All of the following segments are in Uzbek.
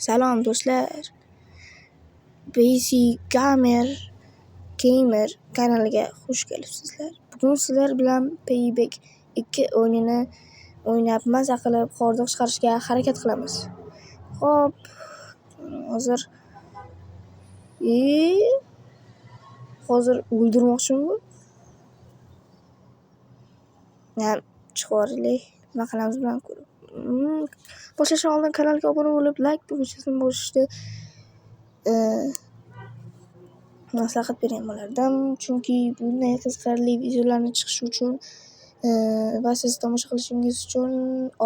Salom do'stlar. PC Gamer kanaliga xush kelibsizlar. Bugun sizlar bilan Payback 2 o'yinini o'ynab maza qilib hordiq chiqarishga harakat qilamiz. Xo'p, hozir o'ldirmoqchiman. Ham chiqaraylik. Nima qilamiz bilan ko'rib. Boshlashdan oldin kanalga obuna bo'lib, like tugmachasini bosishni maslahat bergan bo'lardim. Chunki bunday qiziqarli videolarni chiqishi uchun va siz tomosha qilishingiz uchun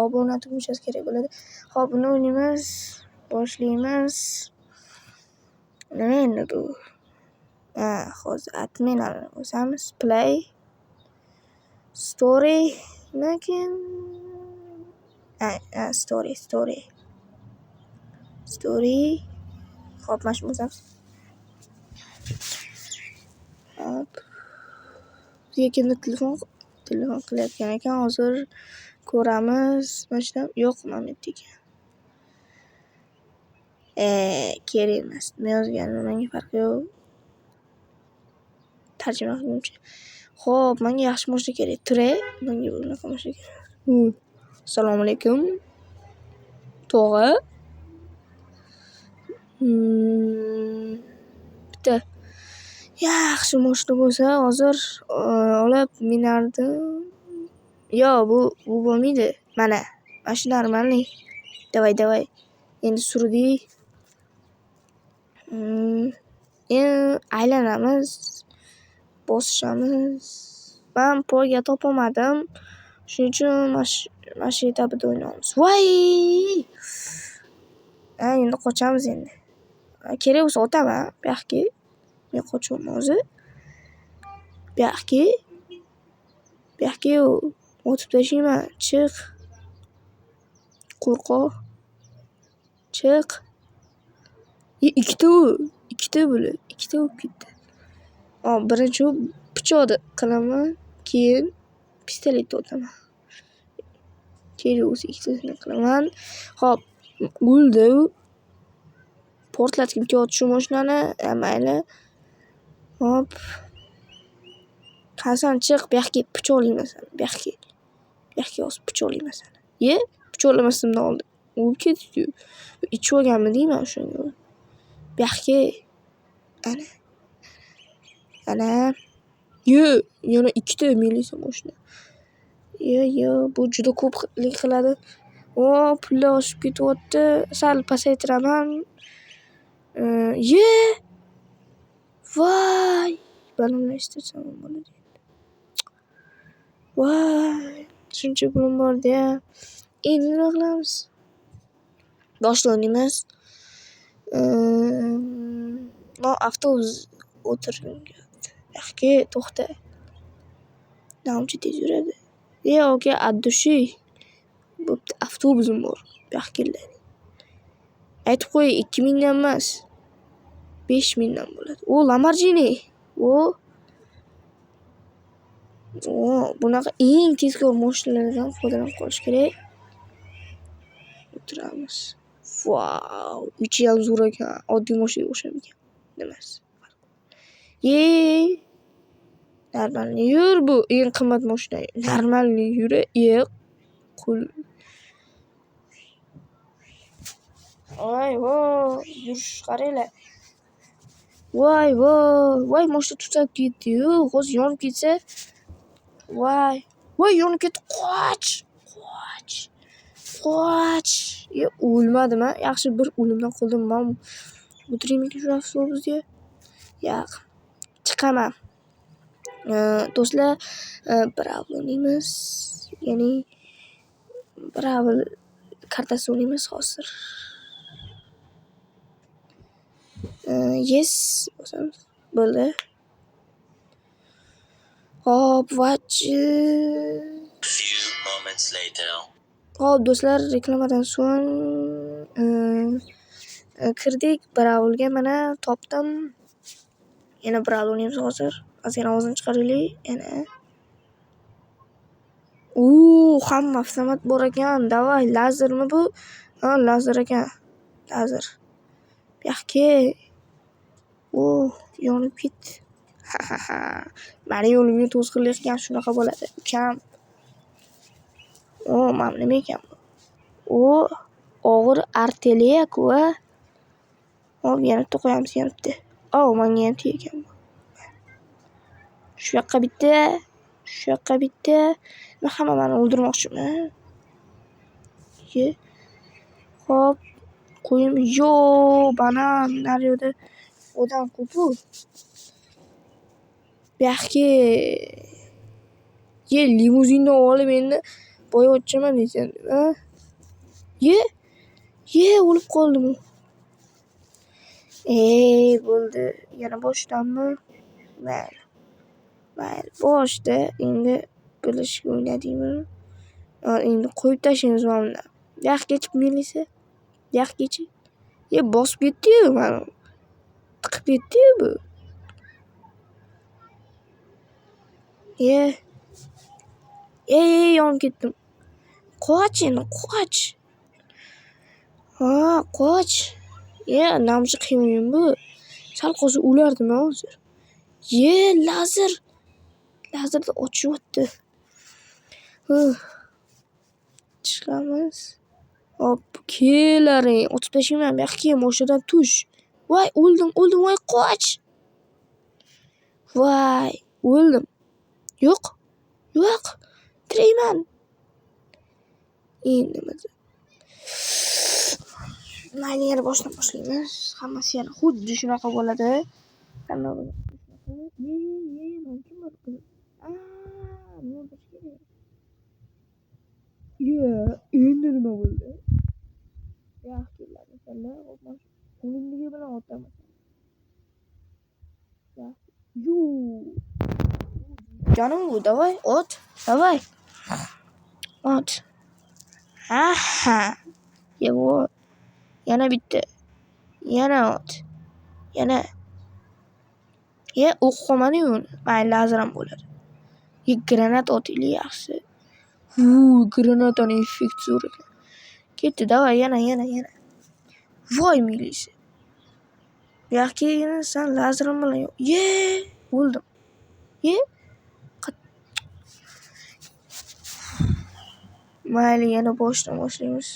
obuna tugmachasi kerak bo'ladi. Xo'p, buni o'ynaymiz. Boshlaymiz. Nima endi bu? Hozir admin o'samiz. Play Story lekin Story. Xo'p, mana shu bo'lamiz. Hop. Kimdir telefon qilayotgan ekan. Hozir ko'ramiz. Mana shu yo'q, Mamet ekan. Kerak emas. Nima yozganini menga farqi yo'q. Tarjima qilguncha. Xo'p, menga yaxshi mashina kerak. Menga bunaqa mashina kerak. Assalomu alaykum. To'g'ri. Bitta yaxshi mashina bo'lsa, hozir olib minardim. Yo'q, bu bo'lmaydi. Mana shu normalniy. Davay. Endi surdik. Aylanamiz. Bosishamiz. Men poyga topolmadim. Shuning uchun mana shu etabida o'ynaymiz. Voy! Endi qochamiz endi. Kerak bo'lsa o'taman. Bu yoqqa. Men qochaman hozir. Bu yoqqa o'tib tashlayman. Chiq. Qo'rqoq. Chiq. Ikkita bo'lib ketdi. Birinchi pichoqni qilaman, keyin pistoletni o'taman. Kerak bo'lsa ikkitasini qilaman. Xo'p, o'ldi u. Portlatgim kelyapti shu mashinani. Mayli. Hop. Hasan chiq, bu yoqqa pichoqlayman seni. Bu yoqqa osib pichoqlayman seni. Pichoqlamasdan oldin o'lib ketdi-ku. Ichib olganmi deyman o'shanga. Bu yoqqa ana. Yana ikkita milisa mashina. Bu juda ko'plik qiladi. Pullar oshib ketyapti. Sal pasaytiraman. Voy! Balandlashtirsam bo'ladi. Voy! Shuncha pulim bor-da. Endi nima qilamiz? Boshlaymiz. Avtobus o'tirgan. Yo'qki, to'xta. Namchi tez yuradi. Yo'qki, addushi. Bo'pti, avtobusim bor. Bu yoqqa keladi. Aytib qo'y, 2000 dan emas. 5000 dan bo'ladi. Lamborghini. Bunaqa eng tezkor mashinalardan foydalanib qolish kerak. O'tiramiz. Vau, ichi ham zo'r ekan. Oddiy mashinaga o'xshaymikan. Nimasi? Normalniy yur, bu eng qimmat mashina. Normalniy yur. Qo'l. Voy, yurish qaranglar. Voy, mashina tutab ketdi-yu. Hozir yonib ketsa. Voy, yonib ketdi. Qoch. O'lmadim-a? Yaxshi bir o'limdan qoldim. Men o'tiraymi shu avtobusga? Yo'q. Chiqaman. Do'stlar, Bravo o'ynaymiz. Ya'ni Bravo kartasi o'ynaymiz hozir. Yes, bo'ldi. Hop, Hop, do'stlar, reklamadan so'ng kirdik. Bravo'ga mana topdim. Yana Bravo o'ynaymiz hozir. Ozgina ovozini chiqaraylik. Yana. Hamma avtomat bor ekan. Davay, lazermi bu? Lazer ekan. Lazer. Bu yoqqa. Yonib ketdi. Meni yo'limga to's qilayotgan shunaqa bo'ladi. Ukam. Mana nima ekan bu? Og'ir artilleriya-ku. Yana bitta qo'yamiz, yana bitta. Menga ham tegan bu. Shu yoqqa bitta, shu yoqqa bitta. Men hammani o'ldirmoqchiman. Hop, qo'yim. Banan naryoqda odam ko'p-ku. Bu yoqqa. Limuzinni olib endi boyvachchaman deysan, ha? O'lib qoldim. Bo'ldi. Yana boshdanmi? Mayli. Boshda endi bilishga o'ynadingmi? Endi qo'yib tashlaymiz mana bundan. Bu yoqqa milisa. Bu yoqqa. Bosib ketdi-yu mana. Tiqib ketdi-yu bu. Yonib ketdim. Qoch endi, qoch. Qoch. Namchi qiyin bu. Sal qolsa o'lardim hozir. Lazer. Lazerni ochyapti. Chiqamiz. Hop, kelaring. Otib tashlayman. Bu yoqqa mashinadan tush. Voy, o'ldim. Voy, qoch. Voy, o'ldim. Yo'q. Tirayman. Endi mayli, yana boshdan boshlaymiz. Hammasi yana xuddi shunaqa bo'ladi. Endi nima bo'ldi? Qo'limdagi bilan otaman. Canım bu, давай, ot. Давай. Ot. Yana bitta. Yana ot. Yana. O'q qolmadi-yu. Mayli, lazer ham bo'ladi. Granat otaylik yaxshi. Granatani effekt zo'r ekan. Ketdi, давай, yana. Voy, milisa. Bu yoqqa san lazerim bilan. O'ldim. Mayli, yana boshdan boshlaymiz.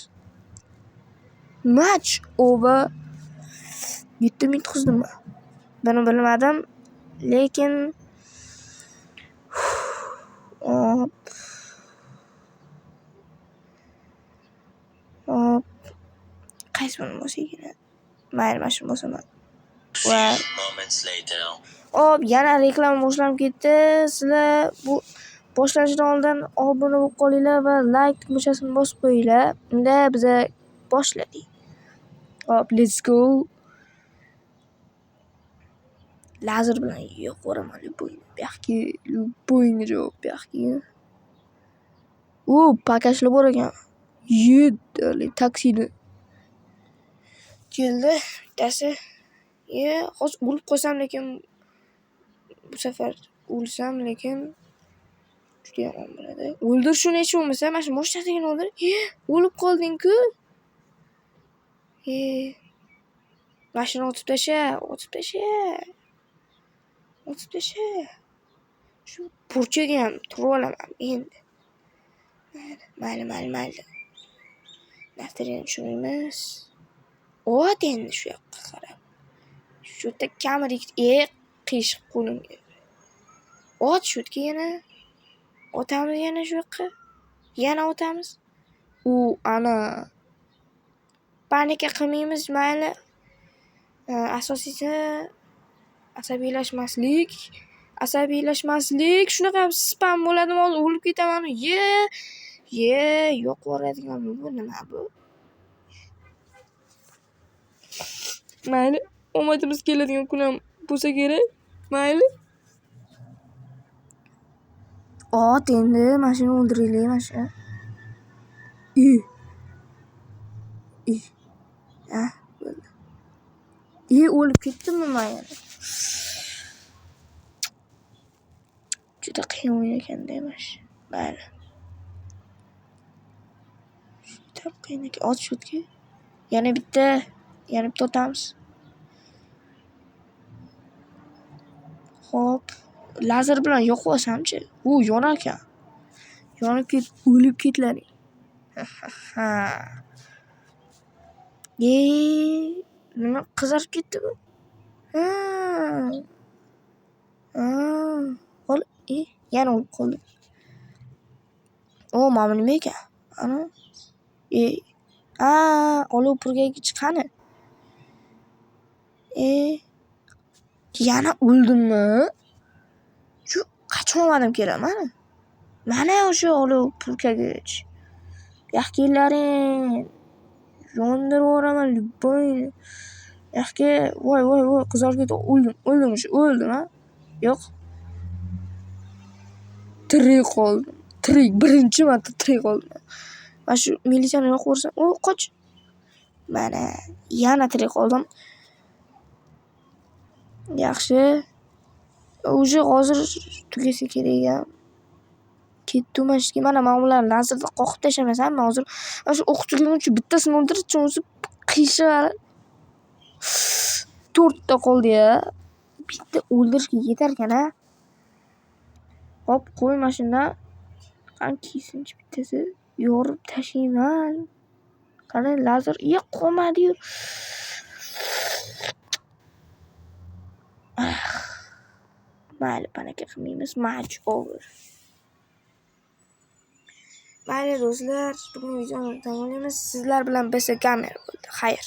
Match over. 7 minut qizdim. Buni bilmadim, lekin qaysi buni bo'lsa kerak. Mayli, mana shu bo'saman. Yana reklama boshlanib ketdi. Sizlar bu boshlanishidan oldin obuna bo'lib qolinglar va like tugmachasini bosib qo'yinglar. Unda biz boshladik. Let's go. Lazer bilan yo'qoraman любойni. Bu yoqqa любойni javob bu yoqqa. Pakashlar bor ekan. Yedali taksida. Keldi bittasi. Hozir o'lib qolsam, lekin bu safar o'lsam, lekin juda yomon bo'ladi. O'ldir shuni hech bo'lmasa, mana shu moshinadagini o'ldir. O'lib qolding-ku. Mashina otib tasha. Shu purchaga ham turib olaman endi. Mayli. Naftarini tushiramiz. Endi shu yoqqa qarab. Shu yerda kamera qiyshiq qo'limga. Shu yerga yana. Otamiz yana shu yoqqa. Yana otamiz. Ana. Panika qilmaymiz, mayli. Asosiysi asabiylashmaslik. Shunaqa spam bo'ladimi? Hozir o'lib ketaman. Yo'q boradigan bu nima bu? Mayli, omadimiz keladigan kun ham bo'lsa kerak. Mayli. Endi mashina o'ldiraylik, mashina. bo'ldi. O'lib ketdimmi men yana? Juda qiyin o'yin ekan-da mash. Mayli. Juda qiyin ekan. Shutga. Yana bitta. yana bitta otamiz. Hop, lazer bilan yoqib olsam-chi? U yonar ekan. Yonib o'lib ketlaring. Ha. Nima qizarib ketdi bu? Ha. Ol, yana o'lib qoldi. Mana bu nima ekan? Ana. Olov purkagich qani? Yana o'ldimmi? Shu qachmoqlarim kerak mana o'sha olov purkagich. Yaxkilaring. Yondirib yuboraman любой. Yaxki, voy, qizarib ketdi. O'ldim, ha? Yo'q. Tirik qoldim. Birinchi marta tirik qoldim. Mana shu militsiyani yoqib yuborsam, qoch. Mana yana tirik qoldim. Yaxshi. Уже hozir tugasa kerak. Ketdim mashki. Mana ularni lazerda qoqib tashlamasam, men hozir mana shu o'q tugaguncha bittasini o'ldirishim o'zi qiyshiq. 4 ta qoldi-ya. Bitta o'ldirishga yetar ekan-a. Hop, qo'y mashinadan. Qaniysinchi bittasi yorib tashlayman. Qani lazer qolmadi-yu. Mayli, panika qilmaymiz. Match over. Mayli do'stlar, bugun videoni tamomlaymiz. Sizlar bilan BS Gamer bo'ldi. Xayr.